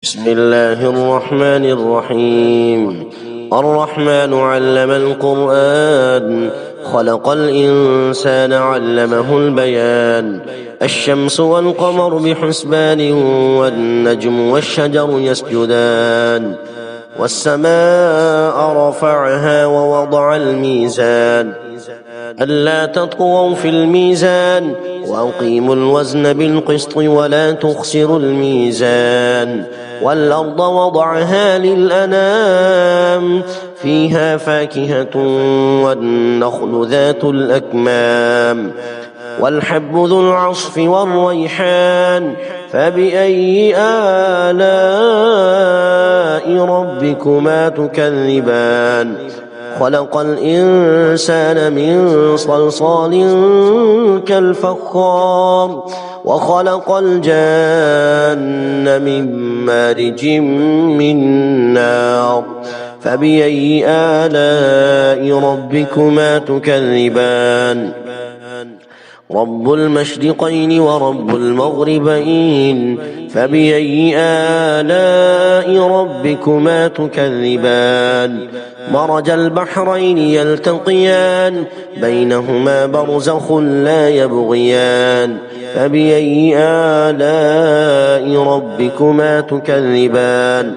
بسم الله الرحمن الرحيم. الرحمن علم القرآن، خلق الإنسان علمه البيان. الشمس والقمر بحسبان، والنجم والشجر يسجدان. والسماء رفعها ووضع الميزان، ألا تطغوا في الميزان، وأقيموا الوزن بالقسط ولا تخسروا الميزان. والأرض وضعها للأنام، فيها فاكهة والنخل ذات الأكمام. والحب ذو العصف والريحان، فبأي آلاء ربكما تكذبان. خلق الإنسان من صلصال كالفخار، وخلق الجان من مارج من نار. فبأي آلاء ربكما تكذبان. رب المشرقين ورب المغربين، فبأي آلاء ربكما تكذبان. مرج البحرين يلتقيان، بينهما برزخ لا يبغيان. فبأي آلاء ربكما تكذبان.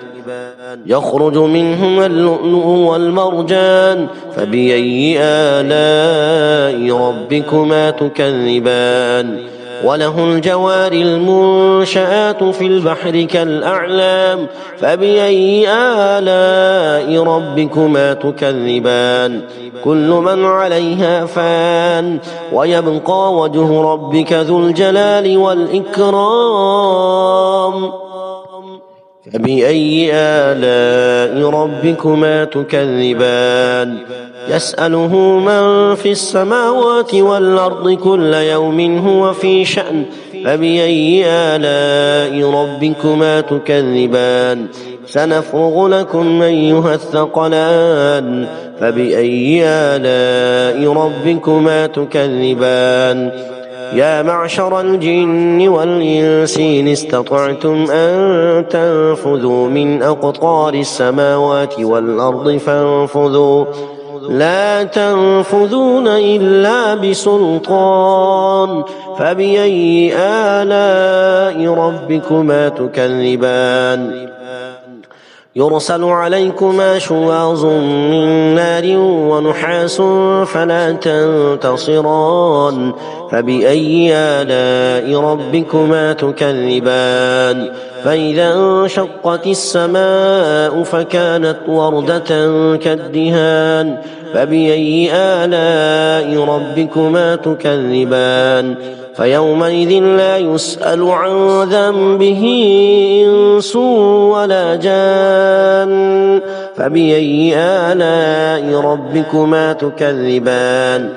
يخرج منهما اللؤلؤ والمرجان، فبأي آلاء ربكما تكذبان. وله الجوار المنشآت في البحر كالأعلام، فبأي آلاء ربكما تكذبان. كل من عليها فان، ويبقى وجه ربك ذو الجلال والإكرام. فبأي آلاء ربكما تكذبان. يسأله من في السماوات والأرض كل يوم هو في شأن، فبأي آلاء ربكما تكذبان. سنفرغ لكم أيها الثقلان، فبأي آلاء ربكما تكذبان. يا معشر الجن والإنس إن استطعتم أن تنفذوا من أقطار السماوات والأرض فانفذوا، لا تنفذون إلا بسلطان. فبأي آلاء ربكما تكذبان. يرسل عليكما شواظ من نار ونحاس فلا تنتصران. فبأي آلاء ربكما تكذبان. فإذا انشقت السماء فكانت وردة كالدهان، فبأي آلاء ربكما تكذبان. فيومئذ لا يسأل عن ذنبه إنس ولا جان. فبأي آلاء ربكما تكذبان.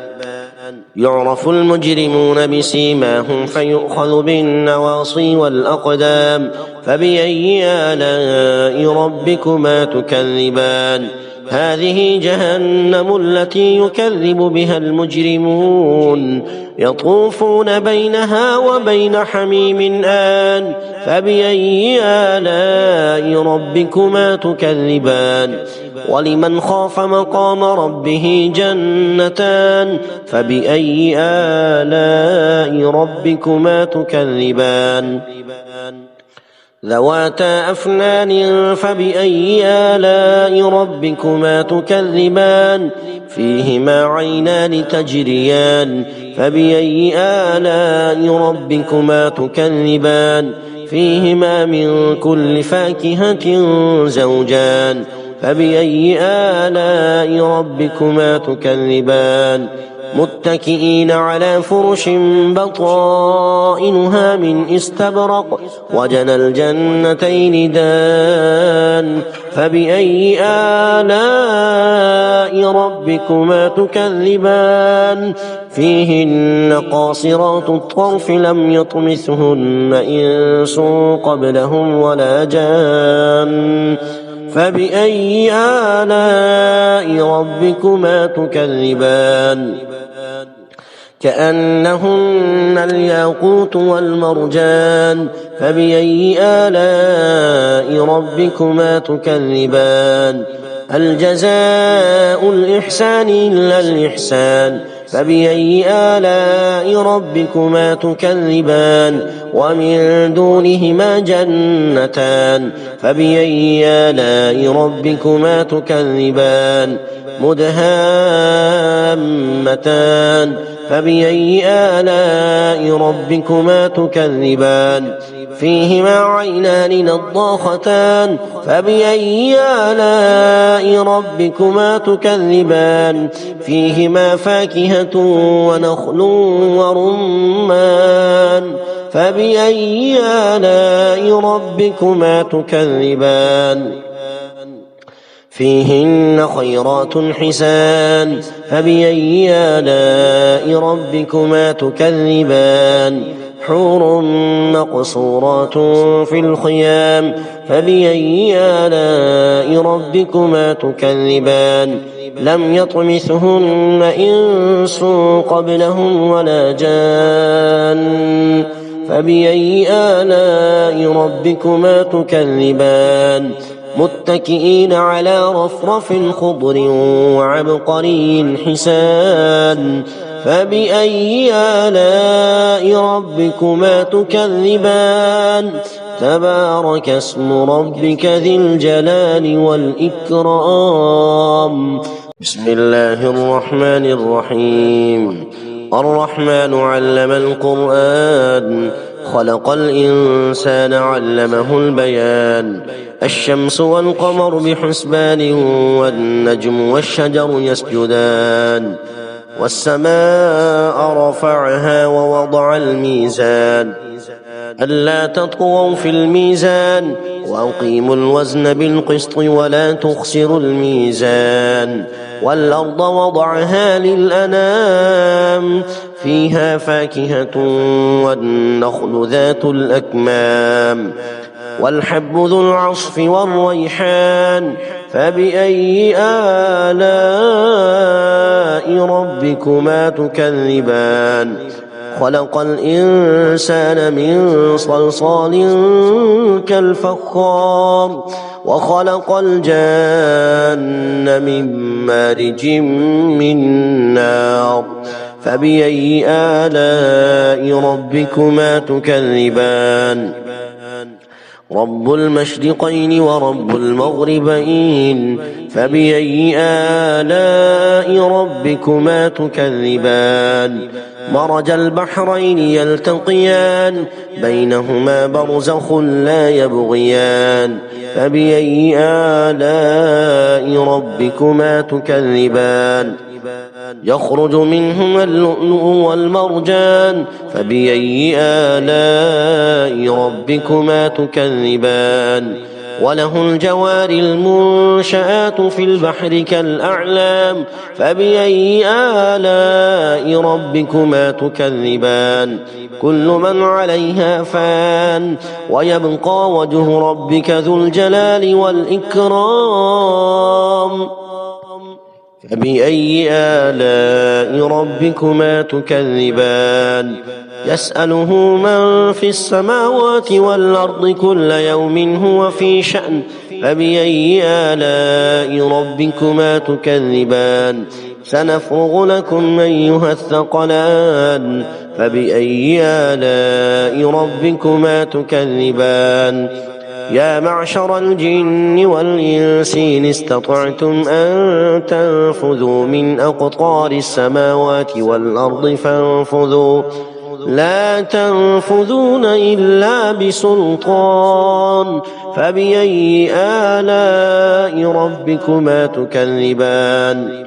يعرف المجرمون بسيماهم فيؤخذ بالنواصي والأقدام. فبأي آلاء ربكما تكذبان. هذه جهنم التي يكذب بها المجرمون، يطوفون بينها وبين حميم آن. فبأي آلاء ربكما تكذبان. ولمن خاف مقام ربه جنتان، فبأي آلاء ربكما تكذبان. ذواتا أفنان، فبأي آلاء ربكما تكذبان. فيهما عينان تجريان، فبأي آلاء ربكما تكذبان. فيهما من كل فاكهة زوجان، فبأي آلاء ربكما تكذبان. متكئين على فرش بطائنها من استبرق، وجنى الجنتين دان. فبأي آلاء ربكما تكذبان. فيهن قاصرات الطرف لم يطمثهن إنس قبلهم ولا جان. فبأي آلاء ربكما تكذبان. كأنهن الياقوت والمرجان فبأي آلاء ربكما تكذبان الجزاء الإحسان إلا الإحسان فبأي آلاء ربكما تكذبان ومن دونهما جنتان فبأي آلاء ربكما تكذبان مدهامتان فبأي آلاء ربكما تكذبان فيهما عينان نضاختان فبأي آلاء ربكما تكذبان فيهما فاكهة ونخل ورمان فبأي آلاء ربكما تكذبان فيهن خيرات حسان فبأي آلاء ربكما تكذبان حور مقصورات في الخيام فبأي آلاء ربكما تكذبان لم يطمثهن إنس قبلهم ولا جان فبأي آلاء ربكما تكذبان متكئين على رفرف خضر وعبقري حسان فبأي آلاء ربكما تكذبان تبارك اسم ربك ذي الجلال والإكرام بسم الله الرحمن الرحيم الرحمن علم القرآن خلق الإنسان علمه البيان الشمس والقمر بحسبان والنجم والشجر يسجدان والسماء رفعها ووضع الميزان ألا تطغوا في الميزان وأقيموا الوزن بالقسط ولا تخسروا الميزان والأرض وضعها للأنام فيها فاكهة والنخل ذات الأكمام والحب ذو العصف والريحان فبأي آلاء ربكما تكذبان خلق الإنسان من صلصال كالفخار وخلق الجان من مارج من نار فبأي آلاء ربكما تكذبان رب المشرقين ورب المغربين فبأي آلاء ربكما تكذبان مرج البحرين يلتقيان بينهما برزخ لا يبغيان فبأي آلاء ربكما تكذبان يخرج منهما اللؤلؤ والمرجان فبأي آلاء ربكما تكذبان وله الجوار المنشآت في البحر كالأعلام فبأي آلاء ربكما تكذبان كل من عليها فان ويبقى وجه ربك ذو الجلال والإكرام فبأي آلاء ربكما تكذبان يسأله من في السماوات والأرض كل يوم هو في شأن فبأي آلاء ربكما تكذبان سنفرغ لكم أيها الثقلان فبأي آلاء ربكما تكذبان يا معشر الجن والإنس إن استطعتم أن تنفذوا من أقطار السماوات والأرض فانفذوا لا تنفذون إلا بسلطان فبأي آلاء ربكما تكذبان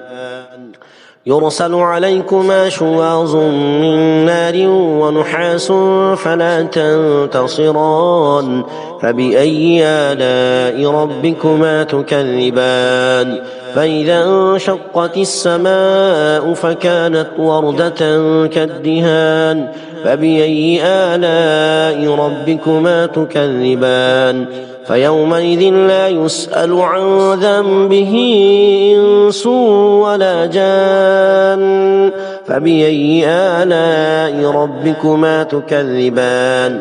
يرسل عليكما شواظ من نار ونحاس فلا تنتصران فبأي آلاء ربكما تكذبان فإذا انشقت السماء فكانت وردة كالدهان فبأي آلاء ربكما تكذبان فيومئذ لا يسأل عن ذنبه إنس ولا جان فبأي آلاء ربكما تكذبان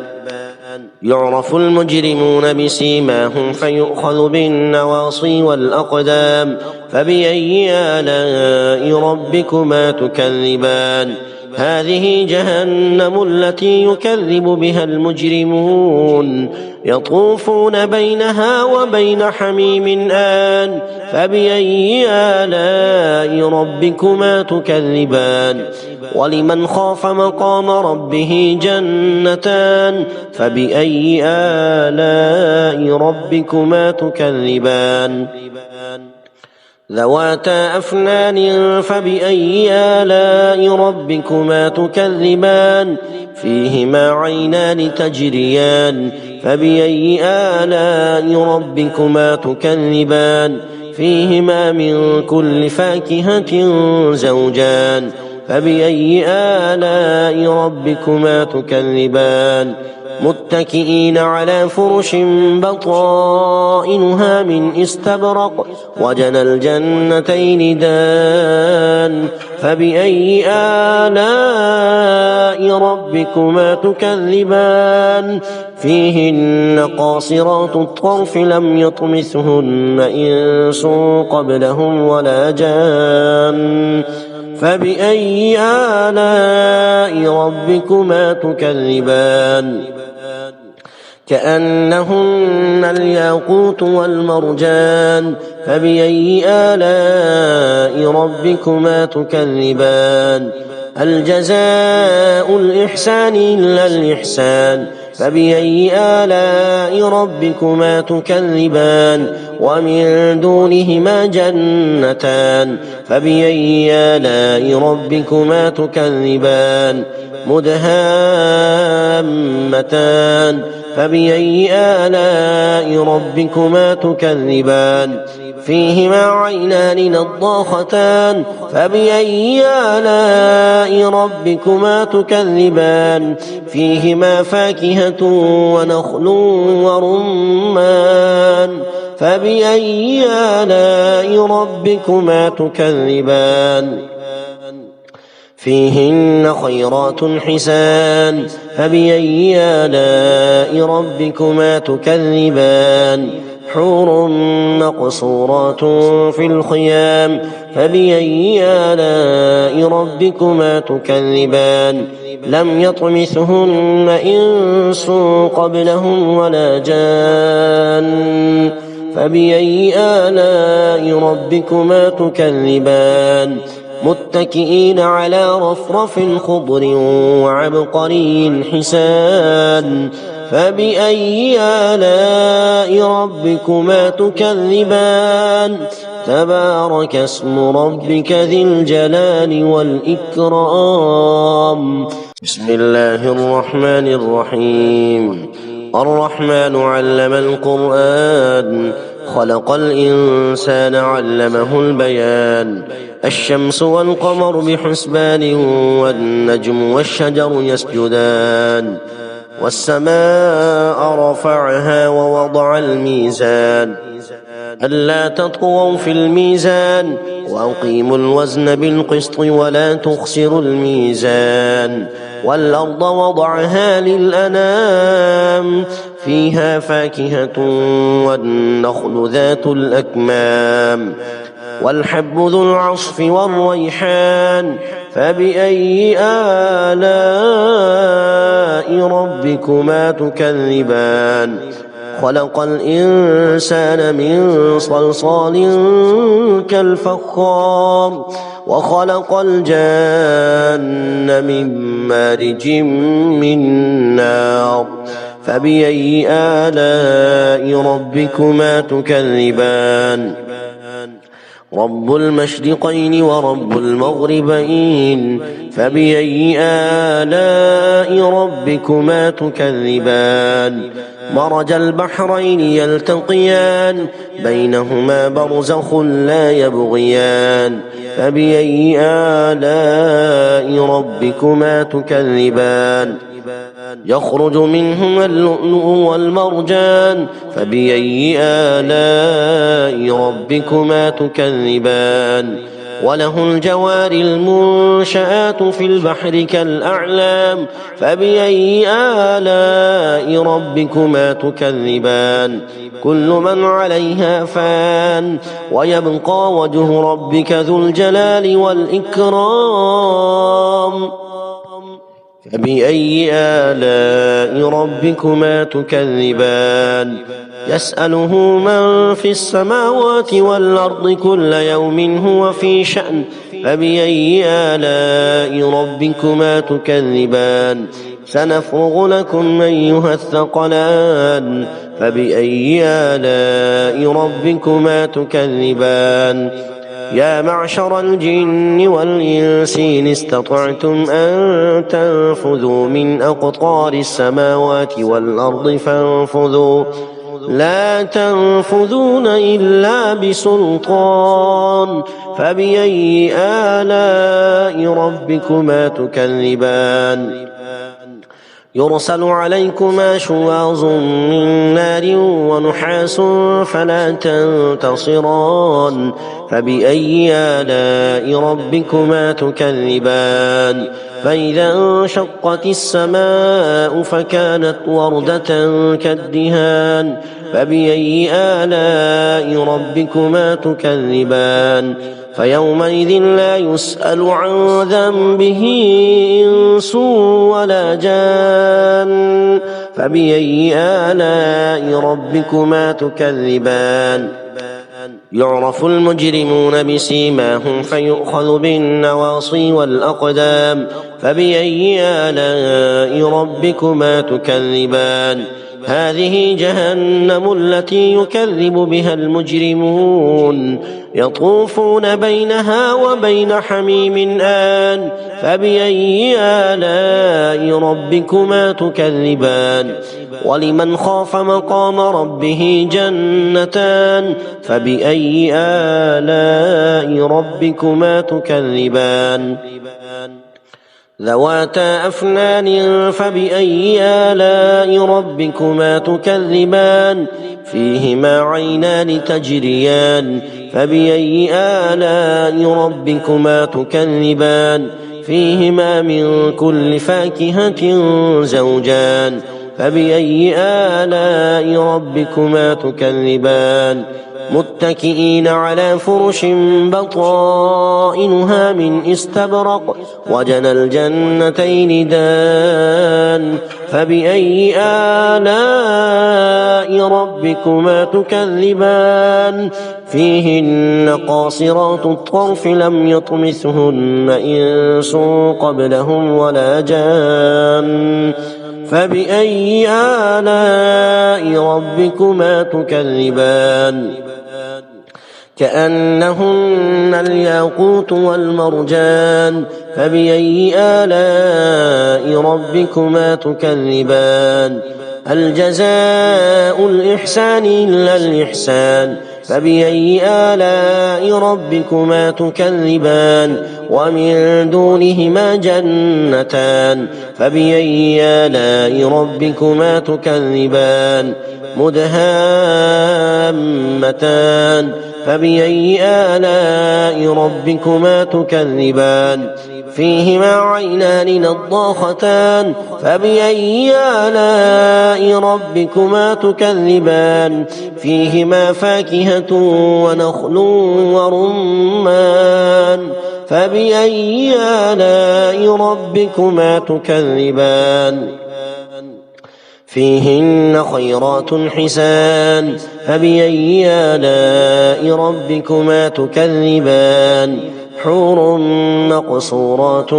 يعرف المجرمون بسيماهم فيؤخذ بالنواصي والأقدام فبأي آلاء ربكما تكذبان هذه جهنم التي يكذب بها المجرمون يطوفون بينها وبين حميم آن فبأي آلاء ربكما تكذبان ولمن خاف مقام ربه جنتان فبأي آلاء ربكما تكذبان ذواتا أفنان فبأي آلاء ربكما تكذبان فيهما عينان تجريان فبأي آلاء ربكما تكذبان فيهما من كل فاكهة زوجان فبأي آلاء ربكما تكذبان متكئين على فرش بطائنها من استبرق وجنى الجنتين دان فبأي آلاء ربكما تكذبان فيهن قاصرات الطرف لم يطمثهن إنس قبلهم ولا جان فبأي آلاء ربكما تكذبان كأنهن الياقوت والمرجان فبأي آلاء ربكما تكذبان هل جزاء الإحسان إلا الإحسان فبأي آلاء ربكما تكذبان ومن دونهما جنتان فبأي آلاء ربكما تكذبان مدهامتان فبأي آلاء ربكما تكذبان فيهما عينان نضاختان فبأي آلاء ربكما تكذبان فيهما فاكهة ونخل ورمان فبأي آلاء ربكما تكذبان فيهن خيرات حسان فبأي آلاء ربكما تكذبان حور مقصورات في الخيام فبأي آلاء ربكما تكذبان لم يطمثهن إنس قبلهم ولا جان فبأي آلاء ربكما تكذبان متكئين على رفرف خضر وعبقري حسان فبأي آلاء ربكما تكذبان تبارك اسم ربك ذي الجلال والإكرام بسم الله الرحمن الرحيم الرحمن علم القرآن خلق الإنسان علمه البيان الشمس والقمر بحسبان والنجم والشجر يسجدان والسماء رفعها ووضع الميزان ألا تطغوا في الميزان وأقيموا الوزن بالقسط ولا تخسروا الميزان والأرض وضعها للأنام فيها فاكهة والنخل ذات الأكمام والحب ذو العصف والريحان فبأي آلاء ربكما تكذبان خلق الإنسان من صلصال كالفخار وخلق الجان من مارج من نار فبأي آلاء ربكما تكذبان رب المشرقين ورب المغربين فبأي آلاء ربكما تكذبان مرج البحرين يلتقيان بينهما برزخ لا يبغيان فبأي آلاء ربكما تكذبان يخرج منهما اللؤلؤ والمرجان فبأي آلاء ربكما تكذبان وله الجوار المنشآت في البحر كالأعلام فبأي آلاء ربكما تكذبان كل من عليها فان ويبقى وجه ربك ذو الجلال والإكرام فبأي آلاء ربكما تكذبان يسأله من في السماوات والأرض كل يوم هو في شأن فبأي آلاء ربكما تكذبان سنفرغ لكم أيها الثقلان فبأي آلاء ربكما تكذبان يا معشر الجن والإنس إن استطعتم أن تنفذوا من أقطار السماوات والأرض فانفذوا لا تنفذون إلا بسلطان فبأي آلاء ربكما تكذبان يرسل عليكما شواظ من نار ونحاس فلا تنتصران فبأي آلاء ربكما تكذبان فإذا انشقت السماء فكانت وردة كالدهان فبأي آلاء ربكما تكذبان فيومئذ لا يسأل عن ذنبه إنس ولا جان فبأي آلاء ربكما تكذبان يعرف المجرمون بسيماهم فيؤخذ بالنواصي والأقدام فبأي آلاء ربكما تكذبان هذه جهنم التي يكذب بها المجرمون يطوفون بينها وبين حميم آن فبأي آلاء ربكما تكذبان ولمن خاف مقام ربه جنتان فبأي آلاء ربكما تكذبان ذواتا أفنان فبأي آلاء ربكما تكذبان فيهما عينان تجريان فبأي آلاء ربكما تكذبان فيهما من كل فاكهة زوجان فبأي آلاء ربكما تكذبان متكئين على فرش بطائنها من استبرق وجنى الجنتين دان فبأي آلاء ربكما تكذبان فيهن قاصرات الطرف لم يطمثهن إنس قبلهم ولا جان فبأي آلاء ربكما تكذبان كأنهن الياقوت والمرجان فبأي آلاء ربكما تكذبان هل جزاء الإحسان إلا الإحسان فبأي آلاء ربكما تكذبان ومن دونهما جنتان فبأي آلاء ربكما تكذبان مدهامتان فبأي آلاء ربكما تكذبان فيهما عينان نضاختان فبأي آلاء ربكما تكذبان فيهما فاكهة ونخل ورمان فبأي آلاء ربكما تكذبان فيهن خيرات حسان فبأي آلاء ربكما تكذبان حور مقصورات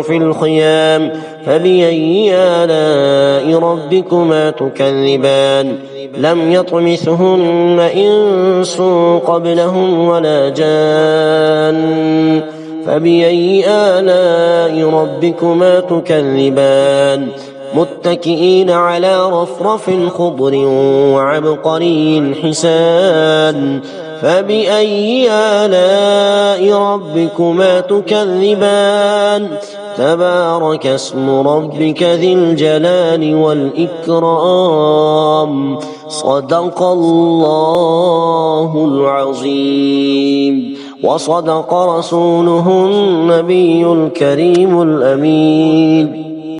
في الخيام فبأي آلاء ربكما تكذبان لم يطمثهن إنس قبلهم ولا جان فبأي آلاء ربكما تكذبان متكئين على رفرف خضر وعبقري حسان فبأي آلاء ربكما تكذبان تبارك اسم ربك ذي الجلال والإكرام صدق الله العظيم وصدق رسوله النبي الكريم الأمين.